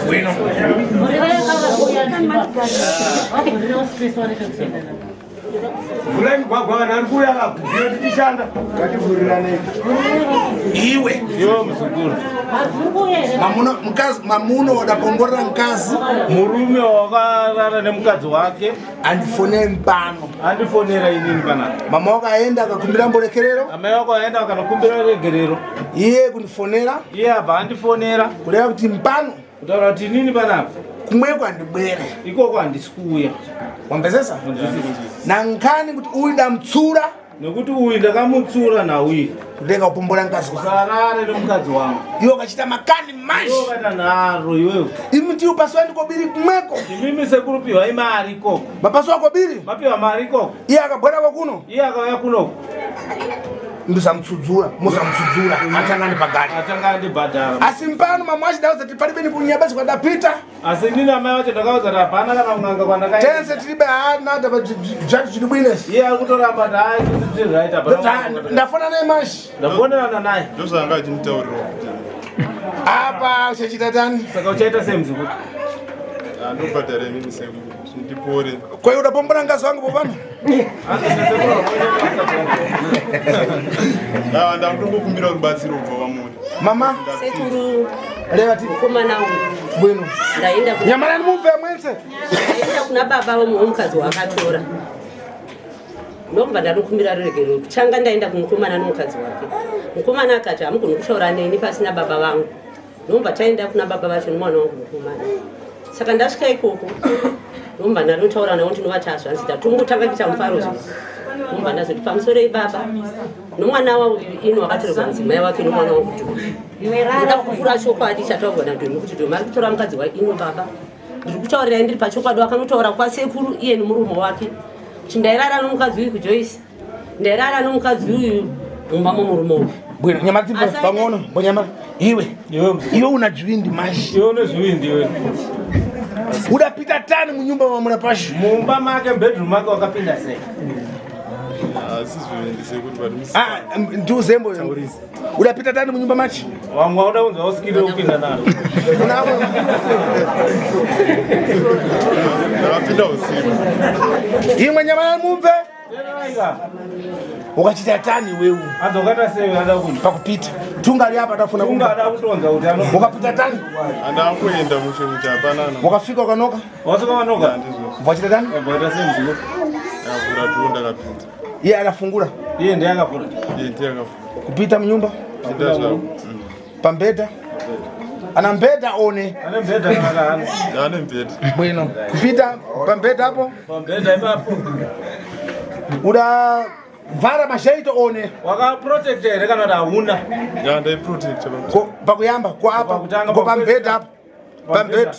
Bueno. Fulani kwa nakuya hapo. Ndio tikishanda. Kakivurirane. Iwe. Yo msukuru. Mamuno wadapongora mkazi. Murume wakarara nemukadzi wake. Andifone mpano. Andifonera inini kana. Mama wako aenda akakumbira mbolekerero. Amai wako aenda akanokumbira regerero. Iye kunifonera. Iye apa andifonera. Kureva kuti mpano. Kutaura kuti nini panapo. Kumweko andibwere. Ikoko handisikuya. Wambezesa? Nankani kuti uyu ndamtsura. Nekuti uyu ndakamutsura nauyu. Kudenga upombora mkazi wako. Usarare nemukadzi wangu. Iwo kachita makani mashi. Iwo kata naro iwewe. Imi ndiyo paswa ndiko biri kumweko. Imimi sekuru piwa imari koko. Mapaswa wako biri? Mapiwa mari koko. Iye akabwera wakuno? Iye akauya kunoko. Musamtsudzura atangani pagari atangani badara asi mpano mama wachi dauza kuti palibe ni kunyabasi kwadapita asi ndina amai wacho ndakauza kuti hapana kana kung'anga kwandakaenda tense tilibe nada zvatu zviri bwinesi iye akutoramba kuti hai zvaita ndafona naye mashi ndafonerana naye ndozvanga achimutaurira apa uchachita tani saka uchaita semuzikuti andobhadhara imini ndipore kwai udapombora ngazi wangu popano ndakutokukumbira rubatsiro kubva vamuri mama sekuru reva ti komana wangu bwino ndaenda nyamarani mubve mwense ndaenda kuna baba womukadzi wakatora ndomba ndanokumbira ruregero kuchanga ndaenda kumukomana nomukadzi wake mukomana akati hamugoni kutaura neni pasina baba vangu ndomba taenda kuna baba vacho nomwana wangu mukomana saka ndasvika ikoko ndomba ndanotaura navo ndinovati hazvanzita tongotanga kuita mufaro zvino ndomba ndazoti pamusoro ibaba nomwana wavo ino wakatorerwa mudzimai wake nomwana wangu ndoda kukura chokwadi chataugona ndomi kuti ndomi ari kutora mukadzi waino baba ndiri kutaurirai ndiri pachokwadi wakanotaura kwasekuru iye nomurume wake kuti ndairara nomukadzi uyu kujoyce ndairara nomukadzi uyu mumba momurume uyu bwino nyamati pang'ono mbonyamara iwe una zvivindi mashi iwe une zvivindi iwe udapita tani munyumba mamuna pashi mumba make bedroom make wakapinda sei ndiuzembo udapita tani munyumba machi wamwe uda kunza usikire kupinda naro ndakapinda usiku imwe nyamara mubve ukachita tani wewe adzokata sei ada kuti pakupita tungali apa tafuna kunga ada kutonza kuti ano ukapita tani andakuenda muchinhu chapanana ukafika ukanoka wasuka wanoka wachita tani wachita sei mziko akavhura tuo ndakapinda iye akafungura iye ndiye akavhura kupita munyumba pambedha ana mbedha one ane mbedha kana ane mbedha bwino kupita pambedha hapo pambedha ipapo uda vhara mashaito one wakaprotected kana kuti hauna ndaiprotecta pakuyamba kwaapa ko pambedha hapo pambedha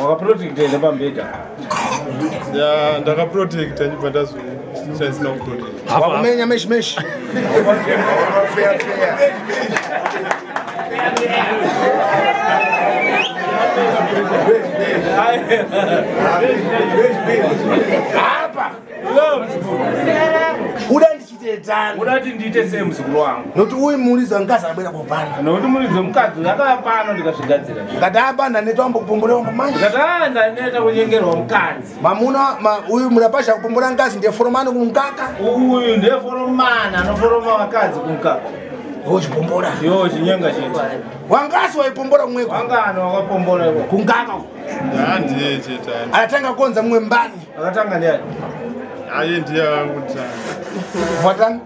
wakaprotected pambedha ndakaprotecta ndibva ndazvisina kuprotecta wakumenya meshi meshi apa uda ndichite tani udati ndiite sei muzukuru wangu nokuti uyu muridzi wangazi abwera kupana nokuti muridzi wemukadzi yakapano ndikazvigadzira ngati apa ndaneta wambokupombolewa manje ngati ndaneta kunyengerwa mukadzi mamuna uyu murapasha kupombora ngazi ndiye foromani kumukaka uyu ndiye foromani anoforoma vakadzi kumukaka wochipombora yo chinyenga chete wangasi waipombora kumweko wangano wakapombora kumukaka ndiye chete anatanga konza mumwe mbani akatanga ndiani aye ndiye akangotanga vatani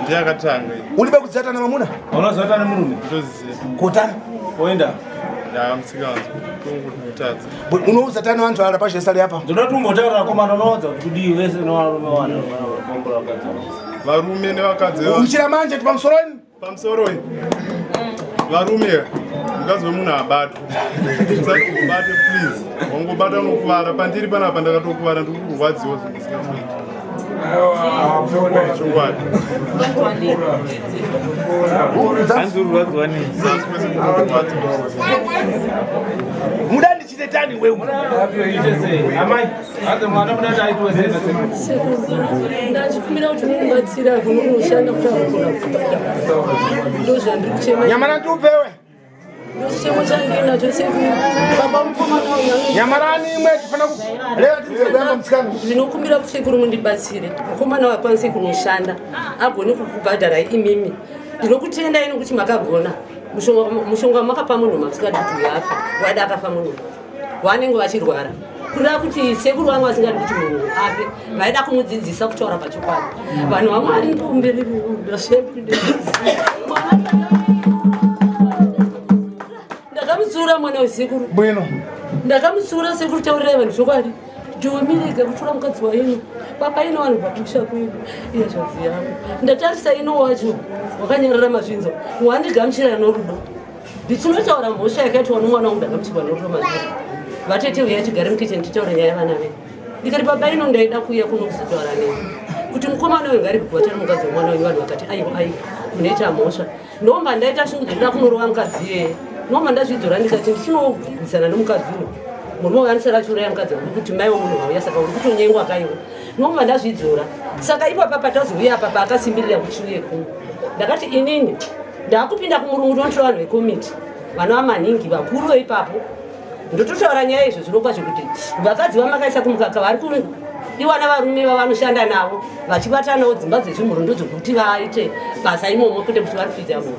ndiye akatanga ulibe kudzata na mamuna unozota nemurume ndoziziva kutani oenda msikanzi kutadza unouza tani vantu ala pashe sali apa ndinoti umbotaura komana unoodza kuti kudii wese nevarume wanapombora vakadzi varume nevakadzi uchira manje ti pamusoroni pamusoroi varume mkazi wemunhu abatwa usakubate please wangobata unokuvara pandiri panapa ndakatokuvara ndiri kurwadziwa zvisingaiti chokwadi muda ndichitetani wewe ndachikumira kuti mubatsira kunoshanda kutaura ndozvandiri kuchema nyamara ndiupewe ndochemo changenacho sekubaba mukomana nyamarani imwe tifana leva tizoyamba mutsikana zvinokumbira kuti sekuru mundibatsire mukomana wakwanise kunoshanda agone kukubhadhara imimi ndinokutenda ino kuti makagona mushonga makapa munhu masikadi kuti yafa wada akafa munhu wanenge vachirwara kuda kuti sekuru wangu asingadi kuti munhu afe vaida kumudzidzisa kutaura pachokwadi vanhu vamwe vari mberi ndakamutsura mwana wesekuru bwino ndakamutsura sekuru taurirai vanhu chokwadi ndiomirika kutora mukadzi waino papa ino vanhu vakusha kuino iye zvanzi yangu ndatarisa ino wacho wakanyarara mazvinzo wandigamuchira norudo ndichinotaura mhosva yakaitwa nomwana wangu ndagamuchirwa norudo mazvinzo vatete uya tigare mukicheni titaura nyaya yavana vedu ndikati baba ino ndaida kuuya kuno kuzotaura neni kuti mukomana wengari kubatana mukadzi womwana wenyu vanhu vakati aiwa munoita mhosva ndomba ndaita shungu ndoda kunorowa mukadzi iyeye ndomba ndazvidzora ndikati ndichinogwisana nomukadzi uno murume wanisara achiuraya mukadzi wangu kuti mai womunhu vauya saka uri kutonyengwa kaiwa ndomba ndazvidzora saka ipapa patazouya apa paakasimbirira kuchiuye kuno ndakati inini ndakupinda kumurungu tonotora vanhu vekomiti vanova maningi vakuru veipapo ndototaura nyaya izvo zvinokwacho kuti vakadzi vamakaisa kumukaka vari kudiwana varume vavanoshanda navo vachibatanawo dzimba dzezvimhuru ndodzokuti vaite basa imomo kwete kuti vari kuita mhuru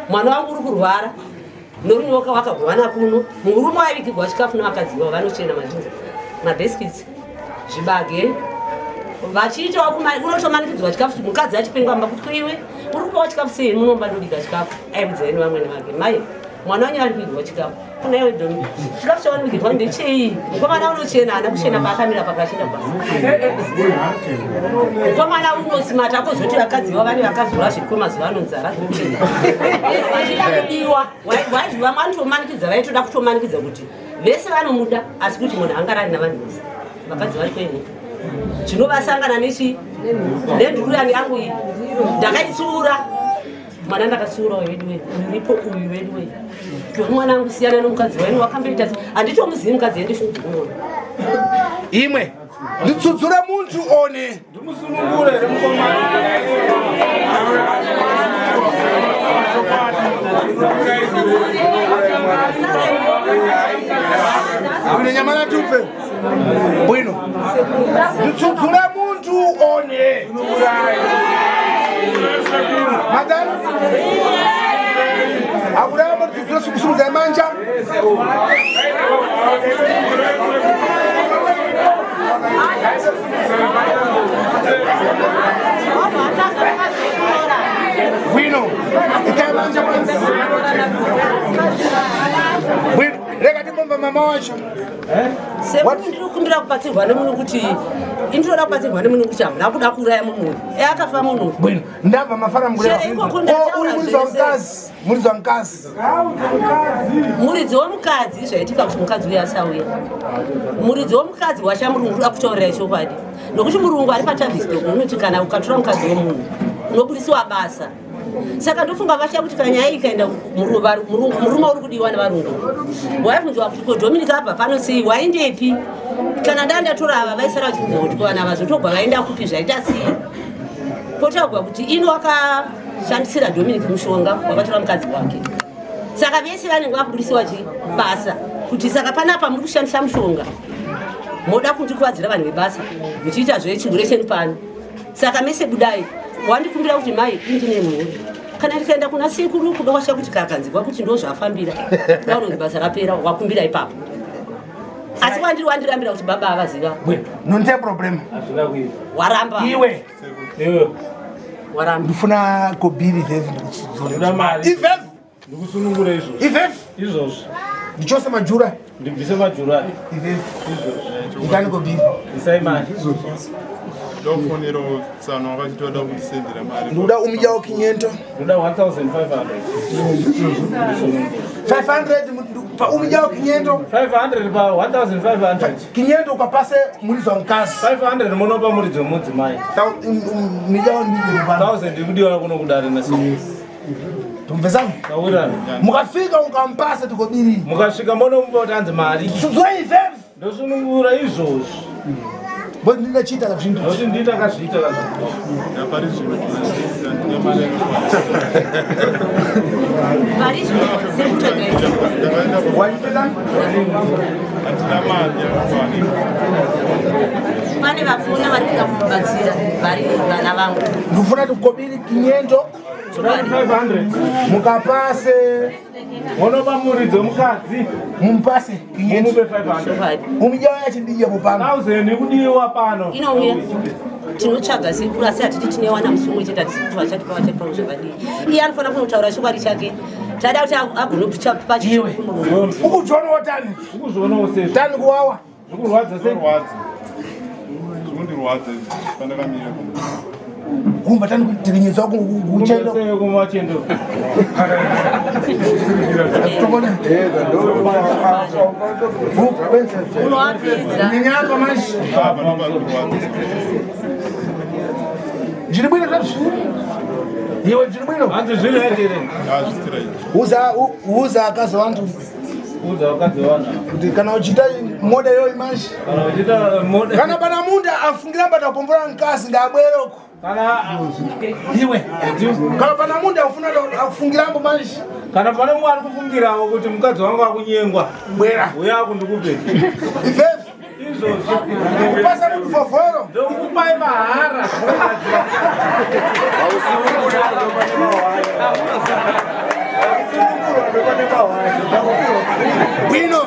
mwana wangu uri kurwara Nerunyoka wakagovana kuno murume waivigirwa chikafu nevakadzi vavo vanochena mazvinza madeskits zvibage vachiitawo unotomanikidzwa chikafu kuti mukadzi achipengwa kuti kuiwe uri kupawo chikafu sei munomba ndobika chikafu aiudzai nevamwene vake mai mwana wanyu ari kuigirwa chikafu kuna iwe domi chikafu chavanobikirwa ndechei mukomana unochena haana kuchena paakamira pakachinda basa mukomana unosimata kozoti vakadzi vavo vane vakazora zviriko mazuva anonzara vachida kudiwa waiziva manotomanikidza vaitoda kutomanikidza kuti vese vanomuda asi kuti munhu angarari navanhu vese vakadzi vari kwenyika zvinovasangana nechi nendurani yangu iyi ndakaitsura mwana ndakatsiura wedu wedu uripo uyu wedu wedu tori mwana wangu siyana nomukadzi waino wakamboita handitomuzivi mukadzi endishunguona imwe nditsudzure muntu one ndimusunungure ine nyamana tupe bwino nditsudzure muntu one madam akudama nditsudzure sukusumudza manja bwino ikamanja kwanza bwino rega timbomba mama wacho sekundira kubatsirwa nemunhu kuti indinoda kubatsirwa nemunhu kuti hamuna kuda kuuraya munhu akafa munhu bwino ndabva mafara murizwa mukadzi muridzi womukadzi zvaitika kuti mukadzi uyo asauya muridzi womukadzi washamurungu uda kutaurira chokwadi nokuti murungu ari patavistok unoti kana ukatora mukadzi womunhu unobudisiwa basa saka ndofunga vasha kuti kana nyaya ikaenda murume uri kudiwa nevarungu waibvunzwa kuti ko Dominic abva pano sei waindepi kana ndandatora ava vaisara vachibvunza kuti kwana vazotogwa vaenda kupi zvaita sei potagwa kuti ino wakashandisira Dominic mushonga wakatora mukadzi wake saka vese vanenge vakubudisiwa chibasa kuti saka panapa muri kushandisa mushonga moda kundikuvadzira vanhu vebasa muchiita zvechigure chenu pano saka mese budai wandikumbira kuti mai indine mhuri kana ndikaenda kuna sekuru kuda washa kuti kakanzikwa kuti ndo zvafambira daunonzi basa rapera wakumbira ipapo asi wandirambira kuti baba avaziva nonte problem waramba iwe waramba ndifuna kobiri iveve iveve ndikusunungura izvozvo iveve izvozvo ndichose majura ndibvise majura iveve ndikani kobiri isai mari ndofonero tsano wakachitoda kutisendera mari ndoda umudyawo 500 ndoda 1500 500 pa umijao kinyendo 500 pa 1500 kinyendo ukapase mulizo mkazi 500 munopa mulizo mudzi mai mijao ndivyo pa 1000 kudiwa kuno kudari na sisi tumpezana tawirana mukafika ukampasa tukobiri mukashika mono mbotanze mali suzoive ndo sunungura izvozvo bo ndinachita la zvintu ndo ndita kazvita la Aparece Varizo sekutoke. Pane vafuna varikuda kubatsira vari vana vangu. ndifuna tukobiri kinyendo 500 mukapase munopa muridzo mukadzi mumpase kinyendo mupe 500 umijao yachi ndije kupanga 1000 kudiwa pano Inouya tinotsvaga sekuru asi hatiti tinewana musungu chete hatisi vachatipa zvakadii. Iye anofana kunotaura chokwadi chake. Tada kuti agonopa iwe ukuzvona watani ukuzvona usese tani kuwawa zvikurwadza sei zvikundirwadza pandakamira kumba tani kutikinyedzwa kuchendo sei kumachendo tobona unoapidza. ninyapa mashi zviri bwino zvazvo iwe zviri bwino hanzi zvinoitere uza akazi vantu udza wakadzi wana kana uchiita moda iyoyi mashi kana uchita moda kana pana munda afungira mbata kupombola mkazi ndabweroko kana iwe kana pana munda ufuna akufungirambo mashi kana pane mumwe ari kufungirawo kuti mukadzi wangu akunyengwa bwera uya kundukupe ivevhi izvozvo kupasa kuti foforo ndokupai mahara bwino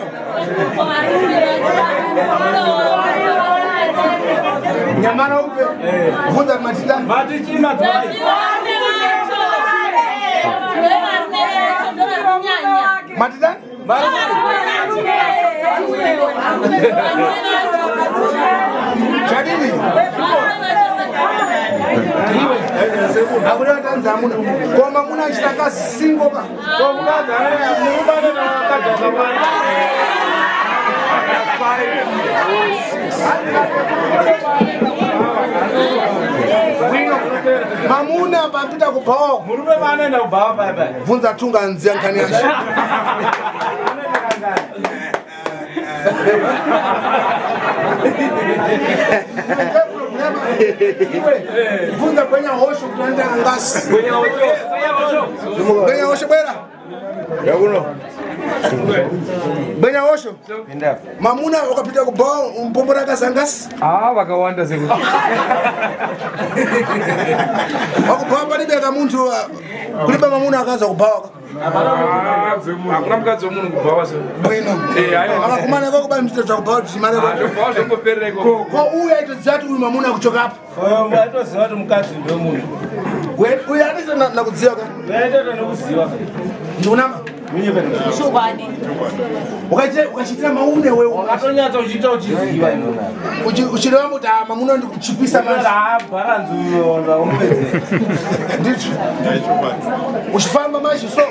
nyamana upe vunza matitani matichina matitani chadini akulewa tanzamuna koma muna chitaka singoka mamuna papita kubhawa murume maanoenda kubhawa paipai vunza tunga nziya nkhani yacho vunza kwenya hosho kutanda ngasi kwenya hosho bwera yakuno Benya osho? Inda. Mamuna wakapita kubao mpombora kasangasi? Wakawanda seku. Wakubao pali beka muntu kulipa mamuna akaza kubao. Hakuna mkazi omuntu kubawa se. Bwino. Akakumana kwa kuba mtoto kubao tusimane kwa. Kubao zokuperere ko. Ko uya ito zatu uli mamuna kuchoka hapo. Oyo ito zatu mkazi ndio muntu. Uya ito na kudziwa ka? Ito na kudziwa. Ndunama? Shobadi. Ukachitira maune wewe. Wakatonyatsa uchita uchiziva inona. Uchirewa muta mamuna ndi kuchipisa manje. Baranzu yona umpeze. Ndicho. Uchifamba manje so.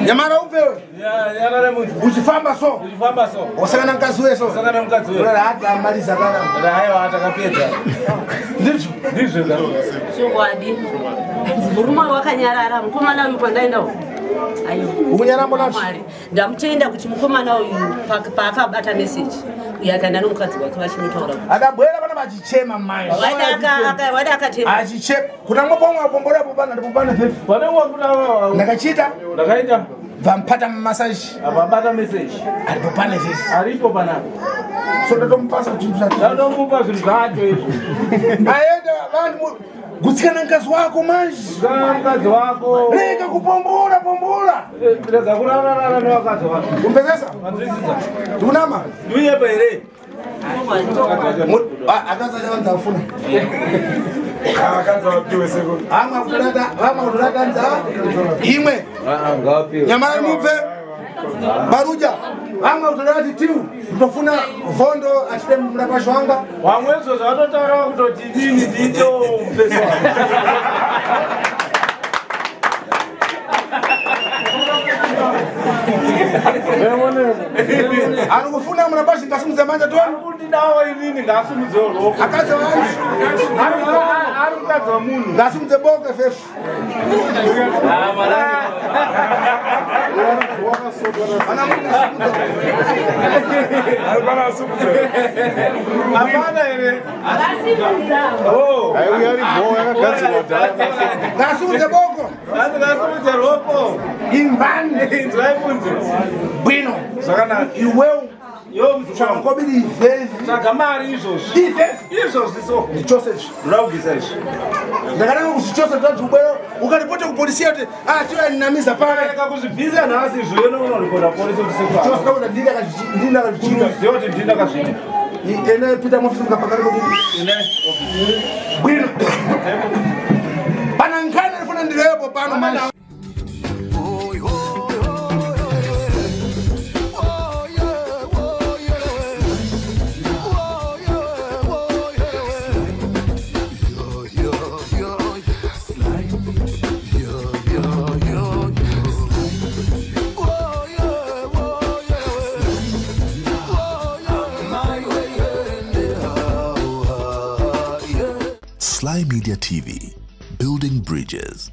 Nyamara upewe. Yakale muntu. Uchifamba so. Uchifamba so. Wasakana mkazi wewe so. Wasakana mkazi wewe. Ula hata amaliza kana. Ula hayo atakapedza. Ndicho. Ndicho da. Shobadi. Muruma wakanyarara mukomana uyu pandaenda uko. Ayo. Ukunyarambo nacho. Ndamutenda kuti mukomana uyu pakabata message. Yakanda nomukadzi wake vachimutaura. Adabwera bana bachichema mai. Wada akatema. Achichema. Kuna ngopomwa pombora popana ndipopana fefu. Pane wakuda Ndakachita. Ndakaita. Vampata massage. Ababata message. Alipopana fefu. Aripo pana. So ndompasa chintu chake. Ndomupa zvinhu zvacho izvo. Aenda vanhu gutsikana nkazi wako manje. Mkazi wako. Rega kupombora pombora. Rega kurarara newakazi wako. Umpezesa? Andisiza. Tunama. Duye pere. Akaza chanza afuna. Akaza wapiwe seku. Ama kutulata nza. Imwe. Ngapi? Nyamara mupe. Baruja. Ama utolati tiu. Tutofuna vondo achite mrapasho wanga. Wamwezo zvatotaura kutoti nini ndicho mpesa. Ari kufuna murabashi ngasimudze manja tu. Ari kundidawo inini ngasimudze roko. Akaze wangu. Ari mukadzi wa munhu. Ngasimudze boke fefu. Ah, malani. Hapana simudze. Hapana ere. Oh. Ayi yari boya yakagadzirwa dhara. Ngasimudze boko. Ngasimudze roko. Imbani. Nzvaifunze. Bwino. Zvakanaka. Iwewe. Yo mzvana kobiri ivezi. Tsvaga mari izvozvi. Izvozvi so. Joseph. Ndakubvisa izvi. Ndakananga kuti Joseph tadzubweyo ukaripota kupolisia kuti toyaninamisa pale. Kuzvibvisa nhasi izvo unoripoda polisi kuti sekwa. Joseph takuti ndinda kachichika. Ziva kuti ndinda kazvita. Ene Peter Mofisi mukapakana kuti ine bwino. Pana nkhani ndifuna ndirepo pano manje. Sly Media TV, building bridges.